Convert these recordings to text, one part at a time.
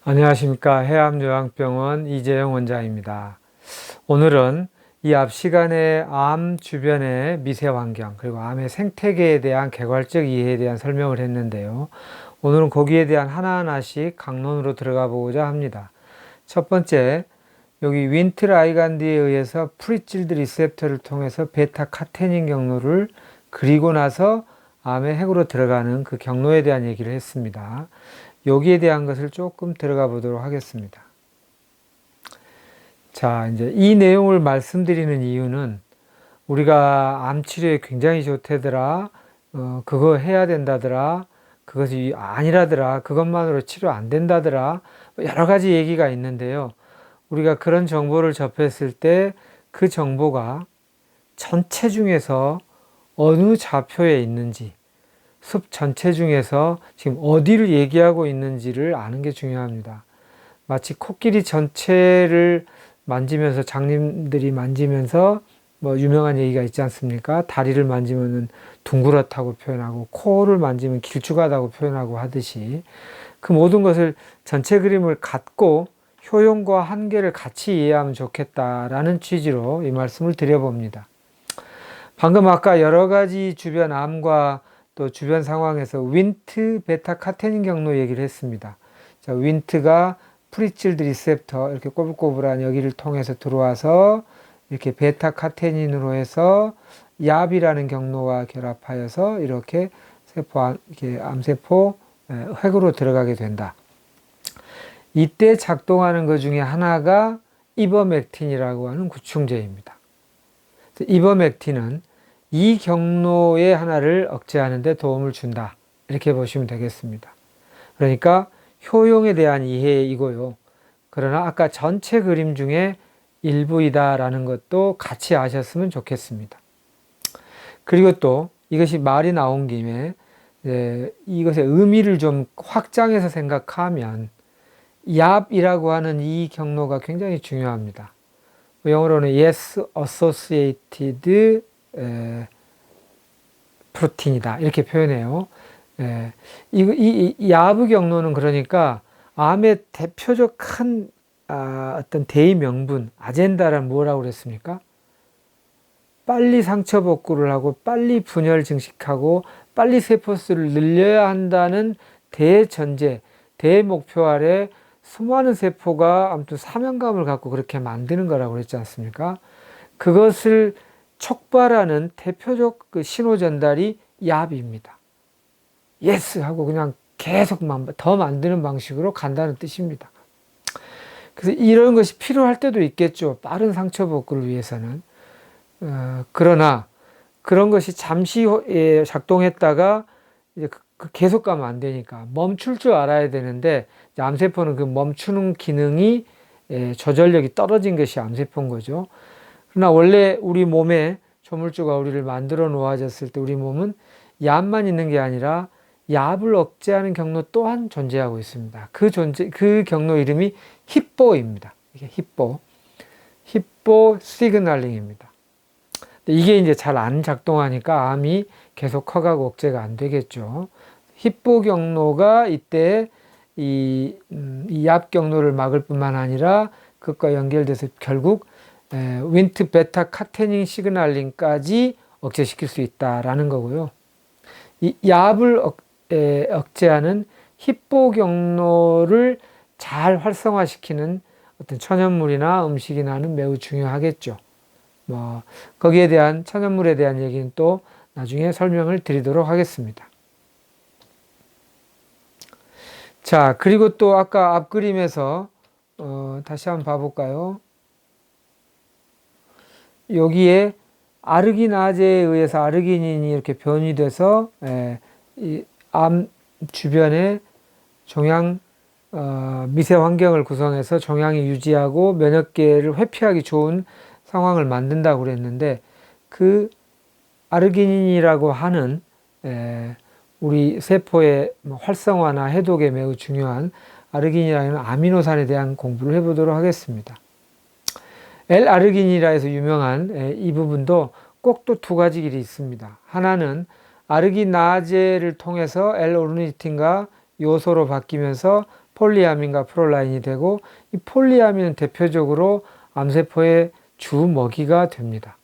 안녕하십니까. 해암요양병원 이재영 원장입니다. 오늘은 이 앞 시간에 암 주변의 미세 환경 그리고 암의 생태계에 대한 개괄적 이해에 대한 설명을 했는데요. 오늘은 거기에 대한 하나하나씩 강론으로 들어가 보고자 합니다. 첫 번째, 여기 윈트 라이간디에 의해서 프리칠드 리셉터를 통해서 베타 카테닌 경로를 그리고 나서 암의 핵으로 들어가는 그 경로에 대한 얘기를 했습니다. 여기에 대한 것을 조금 들어가 보도록 하겠습니다. 자, 이제 이 내용을 말씀드리는 이유는 우리가 암 치료에 굉장히 좋대더라, 그거 해야 된다더라, 그것이 아니라더라, 그것만으로 치료 안 된다더라, 여러 가지 얘기가 있는데요. 우리가 그런 정보를 접했을 때 그 정보가 전체 중에서 어느 좌표에 있는지, 숲 전체 중에서 지금 어디를 얘기하고 있는지를 아는 게 중요합니다. 마치 코끼리 전체를 만지면서 장님들이 만지면서 뭐 유명한 얘기가 있지 않습니까? 다리를 만지면 둥그렇다고 표현하고 코를 만지면 길쭉하다고 표현하고 하듯이 그 모든 것을 전체 그림을 갖고 효용과 한계를 같이 이해하면 좋겠다라는 취지로 이 말씀을 드려봅니다. 방금 아까 여러 가지 주변 암과 또 주변 상황에서 윈트 베타 카테닌 경로 얘기를 했습니다. 자, 윈트가 프리칠드 리셉터 이렇게 꼬불꼬불한 여기를 통해서 들어와서 이렇게 베타 카테닌으로 해서 얍이라는 경로와 결합하여서 이렇게 이렇게 암세포 핵으로 들어가게 된다. 이때 작동하는 것 중에 하나가 이버맥틴이라고 하는 구충제입니다. 이버맥틴은 이 경로의 하나를 억제하는 데 도움을 준다. 이렇게 보시면 되겠습니다. 그러니까 효용에 대한 이해이고요. 그러나 아까 전체 그림 중에 일부이다라는 것도 같이 아셨으면 좋겠습니다. 그리고 또 이것이 말이 나온 김에 이것의 의미를 좀 확장해서 생각하면 얍이라고 하는 이 경로가 굉장히 중요합니다. 영어로는 yes associated 프로틴이다 이렇게 표현해요. 이 얍의 경로는 그러니까 암의 대표적 큰 어떤 대의명분, 아젠다란 뭐라고 그랬습니까? 빨리 상처 복구를 하고 빨리 분열 증식하고 빨리 세포수를 늘려야 한다는 대전제, 대목표 아래 수많은 세포가 아무튼 사명감을 갖고 그렇게 만드는 거라고 그랬지 않습니까? 그것을 촉발하는 대표적 그 신호 전달이 얍입니다. 예스 하고 그냥 계속 더 만드는 방식으로 간다는 뜻입니다. 그래서 이런 것이 필요할 때도 있겠죠. 빠른 상처 복구를 위해서는. 그러나 그런 것이 잠시 작동했다가 이제 계속 가면 안 되니까 멈출 줄 알아야 되는데 암세포는 그 멈추는 기능이 조절력이 떨어진 것이 암세포인 거죠. 그러나 원래 우리 몸에 조물주가 우리를 만들어 놓아졌을 때 우리 몸은 얍만 있는 게 아니라 얍을 억제하는 경로 또한 존재하고 있습니다. 그 경로 이름이 힙보입니다. 이게 힙보 시그널링입니다. 이게 이제 잘 안 작동하니까 암이 계속 커가고 억제가 안 되겠죠. 힙보 경로가 이때 이 얍 경로를 막을 뿐만 아니라 그것과 연결돼서 결국 윈트 베타 카테닌 시그널링까지 억제시킬 수 있다라는 거고요. 이 얍을 억제하는 힙보 경로를 잘 활성화시키는 어떤 천연물이나 음식이나는 매우 중요하겠죠. 뭐 거기에 대한 천연물에 대한 얘기는 또 나중에 설명을 드리도록 하겠습니다. 자, 그리고 또 아까 앞그림에서 다시 한번 봐볼까요? 여기에 아르기나제에 의해서 아르기닌이 이렇게 변이돼서 이 암 주변에 종양 미세 환경을 구성해서 종양이 유지하고 면역계를 회피하기 좋은 상황을 만든다고 그랬는데 그 아르기닌이라고 하는 우리 세포의 활성화나 해독에 매우 중요한 아르기닌이라는 아미노산에 대한 공부를 해보도록 하겠습니다. L-아르기닌이라 해서 유명한 이 부분도 꼭 또 두 가지 길이 있습니다. 하나는 아르기나제를 통해서 L-오르니틴과 요소로 바뀌면서 폴리아민과 프롤라인이 되고, 이 폴리아민은 대표적으로 암세포의 주 먹이가 됩니다.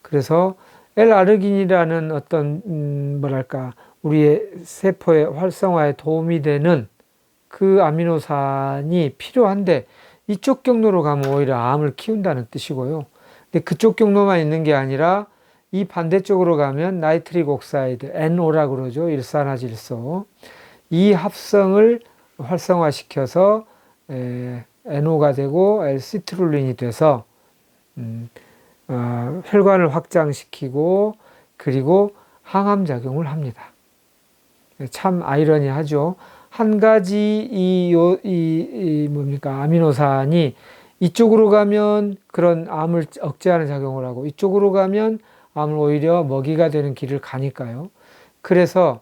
그래서 L아르기닌이라는 어떤 뭐랄까 우리의 세포의 활성화에 도움이 되는 그 아미노산이 필요한데, 이쪽 경로로 가면 오히려 암을 키운다는 뜻이고요. 근데 그쪽 경로만 있는 게 아니라 이 반대쪽으로 가면 나이트릭 옥사이드, NO라고 그러죠. 일산화질소. 이 합성을 활성화시켜서 NO가 되고 L시트룰린이 돼서 혈관을 확장시키고 그리고 항암작용을 합니다. 참 아이러니하죠. 한 가지 뭡니까 아미노산이 이쪽으로 가면 그런 암을 억제하는 작용을 하고, 이쪽으로 가면 암을 오히려 먹이가 되는 길을 가니까요. 그래서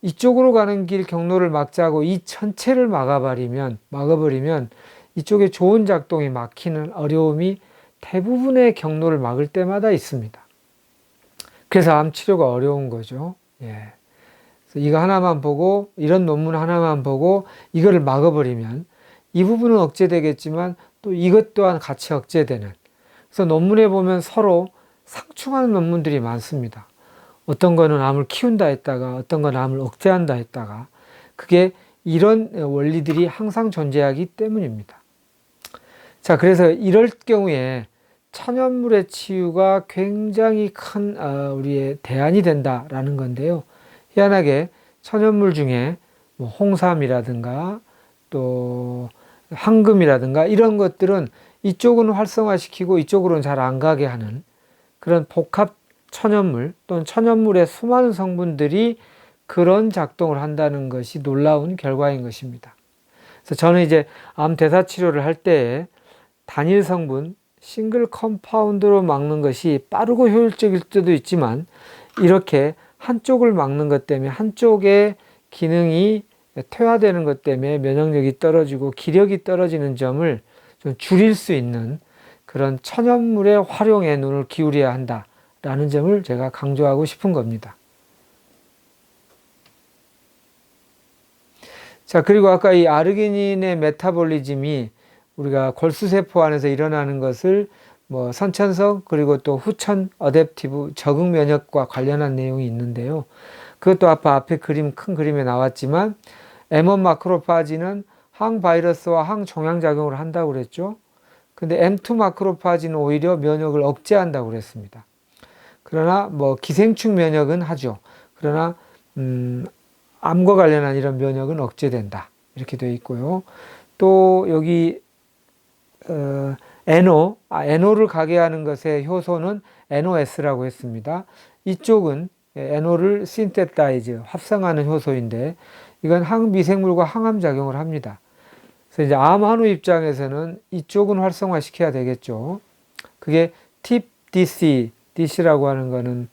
이쪽으로 가는 길 경로를 막자고 이 전체를 막아버리면 이쪽에 좋은 작동이 막히는 어려움이 대부분의 경로를 막을 때마다 있습니다. 그래서 암 치료가 어려운 거죠. 예. 그래서 이거 하나만 보고, 이런 논문 하나만 보고 이거를 막아버리면 이 부분은 억제되겠지만 또 이것 또한 같이 억제되는, 그래서 논문에 보면 서로 상충하는 논문들이 많습니다. 어떤 거는 암을 키운다 했다가 어떤 건 암을 억제한다 했다가, 그게 이런 원리들이 항상 존재하기 때문입니다. 자, 그래서 이럴 경우에 천연물의 치유가 굉장히 큰 우리의 대안이 된다라는 건데요. 희한하게 천연물 중에 뭐 홍삼이라든가 또 황금이라든가 이런 것들은 이쪽은 활성화시키고 이쪽으로는 잘 안 가게 하는 그런 복합 천연물 또는 천연물의 수많은 성분들이 그런 작동을 한다는 것이 놀라운 결과인 것입니다. 그래서 저는 이제 암 대사 치료를 할 때 단일 성분 싱글 컴파운드로 막는 것이 빠르고 효율적일 수도 있지만, 이렇게 한쪽을 막는 것 때문에 한쪽의 기능이 퇴화되는 것 때문에 면역력이 떨어지고 기력이 떨어지는 점을 좀 줄일 수 있는 그런 천연물의 활용에 눈을 기울여야 한다라는 점을 제가 강조하고 싶은 겁니다. 자, 그리고 아까 이 아르기닌의 메타볼리즘이 우리가 골수세포 안에서 일어나는 것을 뭐 선천성 그리고 또 후천 어댑티브 적응 면역과 관련한 내용이 있는데요. 그것도 앞에 큰 그림에 나왔지만 M1 마크로파지는 항바이러스와 항종양작용을 한다고 그랬죠. 근데 M2 마크로파지는 오히려 면역을 억제한다고 그랬습니다. 그러나 뭐 기생충 면역은 하죠. 그러나 암과 관련한 이런 면역은 억제된다. 이렇게 되어 있고요. 또 여기 NO를 가게 하는 것의 효소는 NOS라고 했습니다. 이쪽은 NO를 신테타이즈, 합성하는 효소인데 이건 항미생물과 항암작용을 합니다. 그래서 이제 암 환우 입장에서는 이쪽은 활성화시켜야 되겠죠. 그게 DC라고 하는 거는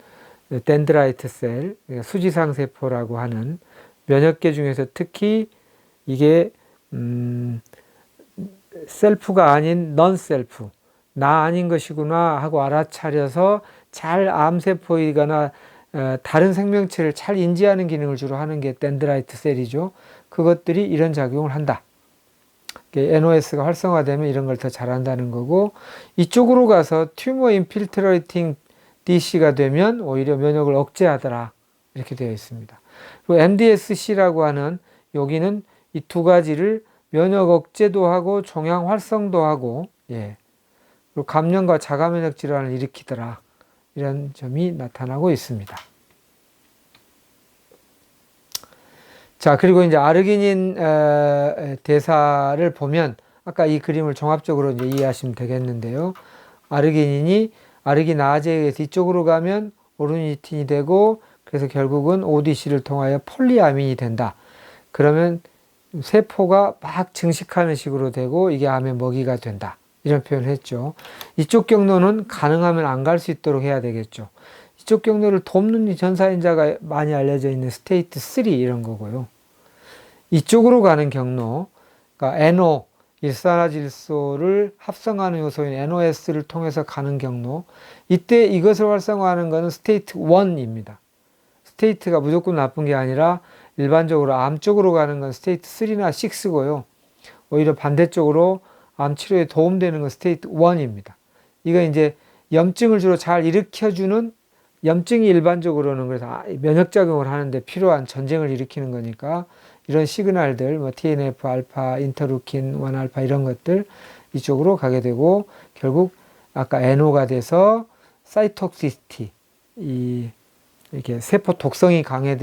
덴드라이트 셀, 수지상 세포라고 하는 면역계 중에서 특히 이게 셀프가 아닌 넌 셀프, 나 아닌 것이구나 하고 알아차려서 잘 암세포이거나 다른 생명체를 잘 인지하는 기능을 주로 하는 게 덴드라이트 셀이죠. 그것들이 이런 작용을 한다. NOS가 활성화되면 이런 걸 더 잘한다는 거고, 이쪽으로 가서 튜머 인필트레이팅 DC가 되면 오히려 면역을 억제하더라. 이렇게 되어 있습니다. 그리고 MDSC라고 하는 여기는 이 두 가지를 면역 억제도 하고 종양 활성도 하고, 그리고 감염과 자가 면역 질환을 일으키더라. 이런 점이 나타나고 있습니다. 자, 그리고 이제 아르기닌 대사를 보면 아까 이 그림을 종합적으로 이제 이해하시면 되겠는데요. 아르기나아제에 의해서 이쪽으로 가면 오르니틴이 되고, 그래서 결국은 ODC를 통하여 폴리아민이 된다. 그러면 세포가 막 증식하는 식으로 되고 이게 암의 먹이가 된다. 이런 표현을 했죠. 이쪽 경로는 가능하면 안 갈 수 있도록 해야 되겠죠. 이쪽 경로를 돕는 전사인자가 많이 알려져 있는 스테이트 3 이런 거고요. 이쪽으로 가는 경로, 그러니까 NO, 일산화질소를 합성하는 요소인 NOS를 통해서 가는 경로, 이때 이것을 활성화하는 것은 스테이트 1입니다. 스테이트가 무조건 나쁜 게 아니라 일반적으로 암 쪽으로 가는 건 스테이트 3나 6고요. 오히려 반대쪽으로 암 치료에 도움되는 건 스테이트 1입니다. 이거 이제 염증을 주로 잘 일으켜주는 염증이 일반적으로는 그래서 면역작용을 하는데 필요한 전쟁을 일으키는 거니까 이런 시그널들, 뭐 TNF 알파, 인터루킨 1 알파 이런 것들 이쪽으로 가게 되고 결국 아까 NO가 돼서 사이톡시스티, 이렇게 세포 독성이 강하게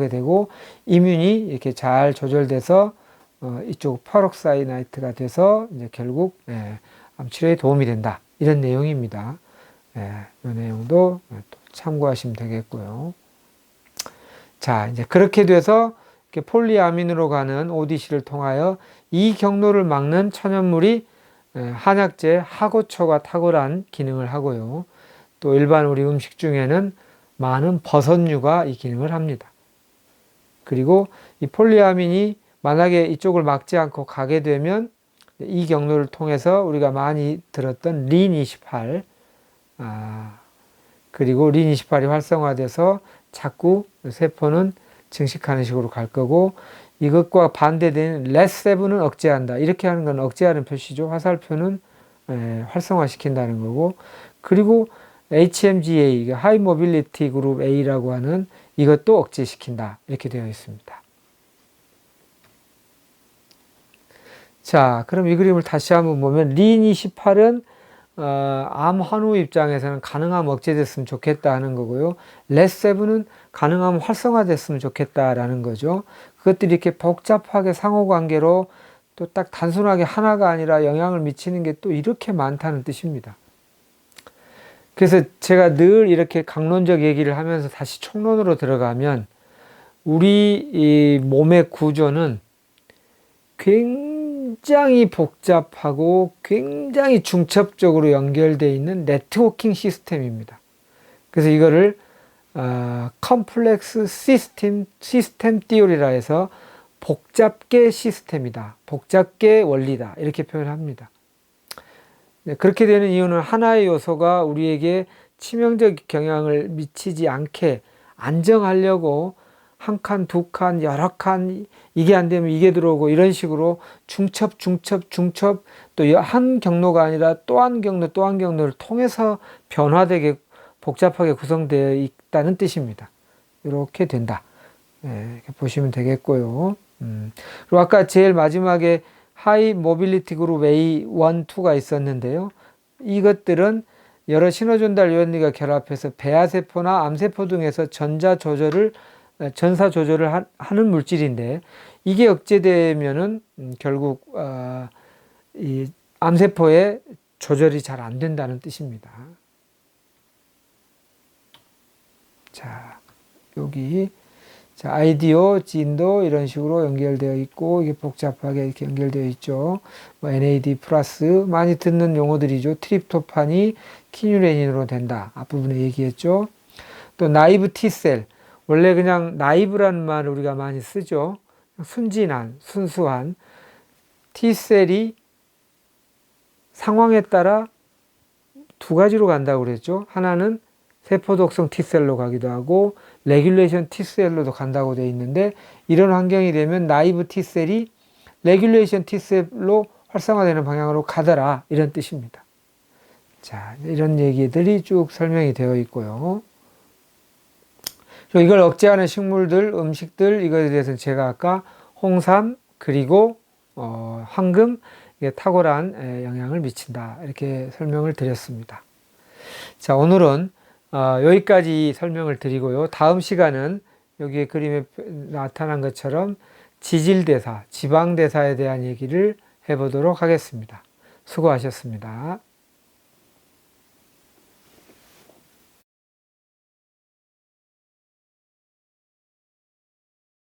되고 이뮨이 이렇게 잘 조절돼서 이쪽 페록사이나이트가 돼서 이제 결국 암 치료에 도움이 된다. 이런 내용입니다. 이 내용도 또 참고하시면 되겠고요. 자, 이제 그렇게 돼서 이렇게 폴리아민으로 가는 ODC를 통하여 이 경로를 막는 천연물이 한약재 하고초가 탁월한 기능을 하고요. 또 일반 우리 음식 중에는 많은 버섯류가 이 기능을 합니다. 그리고 이 폴리아민이 만약에 이쪽을 막지 않고 가게 되면 이 경로를 통해서 우리가 많이 들었던 린28, 그리고 린28이 활성화돼서 자꾸 세포는 증식하는 식으로 갈 거고, 이것과 반대되는 레스7은 억제한다. 이렇게 하는 건 억제하는 표시죠. 화살표는 활성화시킨다는 거고, 그리고 HMGA, 하이 모빌리티 그룹 A라고 하는 이것도 억제시킨다. 이렇게 되어 있습니다. 자, 그럼 이 그림을 다시 한번 보면 린28은 암 환우 입장에서는 가능하면 억제됐으면 좋겠다 하는 거고요. 레스7은 가능하면 활성화됐으면 좋겠다라는 거죠. 그것들이 이렇게 복잡하게 상호관계로 또 딱 단순하게 하나가 아니라 영향을 미치는 게 또 이렇게 많다는 뜻입니다. 그래서 제가 늘 이렇게 강론적 얘기를 하면서 다시 총론으로 들어가면 우리 이 몸의 구조는 굉장히 복잡하고 굉장히 중첩적으로 연결되어 있는 네트워킹 시스템입니다. 그래서 이거를 컴플렉스 시스템 티오리라 해서 복잡계 시스템이다. 복잡계 원리다. 이렇게 표현합니다. 네, 그렇게 되는 이유는 하나의 요소가 우리에게 치명적 경향을 미치지 않게 안정하려고 한 칸, 두 칸, 여러 칸, 이게 안 되면 이게 들어오고 이런 식으로 중첩, 또 한 경로가 아니라 또 한 경로, 또 한 경로를 통해서 변화되게 복잡하게 구성되어 있다는 뜻입니다. 이렇게 된다. 이렇게 보시면 되겠고요. 그리고 아까 제일 마지막에 하이 모빌리티 그룹 A, 1, 2가 있었는데요. 이것들은 여러 신호전달 요연리가 결합해서 배아세포나 암세포 등에서 전사 조절을 하는 물질인데, 이게 억제되면은 결국 이 암세포의 조절이 잘 안 된다는 뜻입니다. 자, 여기 아이디오, 진도 이런 식으로 연결되어 있고, 이게 복잡하게 이렇게 연결되어 있죠. 뭐 NAD 플러스 많이 듣는 용어들이죠. 트립토판이 키뉴레닌으로 된다. 앞부분에 얘기했죠. 또 나이브 T셀, 원래 그냥 나이브라는 말을 우리가 많이 쓰죠. 순진한, 순수한 T셀이 상황에 따라 두 가지로 간다고 그랬죠. 하나는 세포독성 T셀로 가기도 하고 레귤레이션 T셀로도 간다고 되어 있는데, 이런 환경이 되면 나이브 T셀이 레귤레이션 T셀로 활성화되는 방향으로 가더라, 이런 뜻입니다. 자, 이런 얘기들이 쭉 설명이 되어 있고요. 이걸 억제하는 식물들, 음식들, 이거에 대해서는 제가 아까 홍삼 그리고 황금, 이게 탁월한 영향을 미친다, 이렇게 설명을 드렸습니다. 자, 오늘은 여기까지 설명을 드리고요. 다음 시간은 여기 그림에 나타난 것처럼 지질대사, 지방대사에 대한 얘기를 해보도록 하겠습니다. 수고하셨습니다.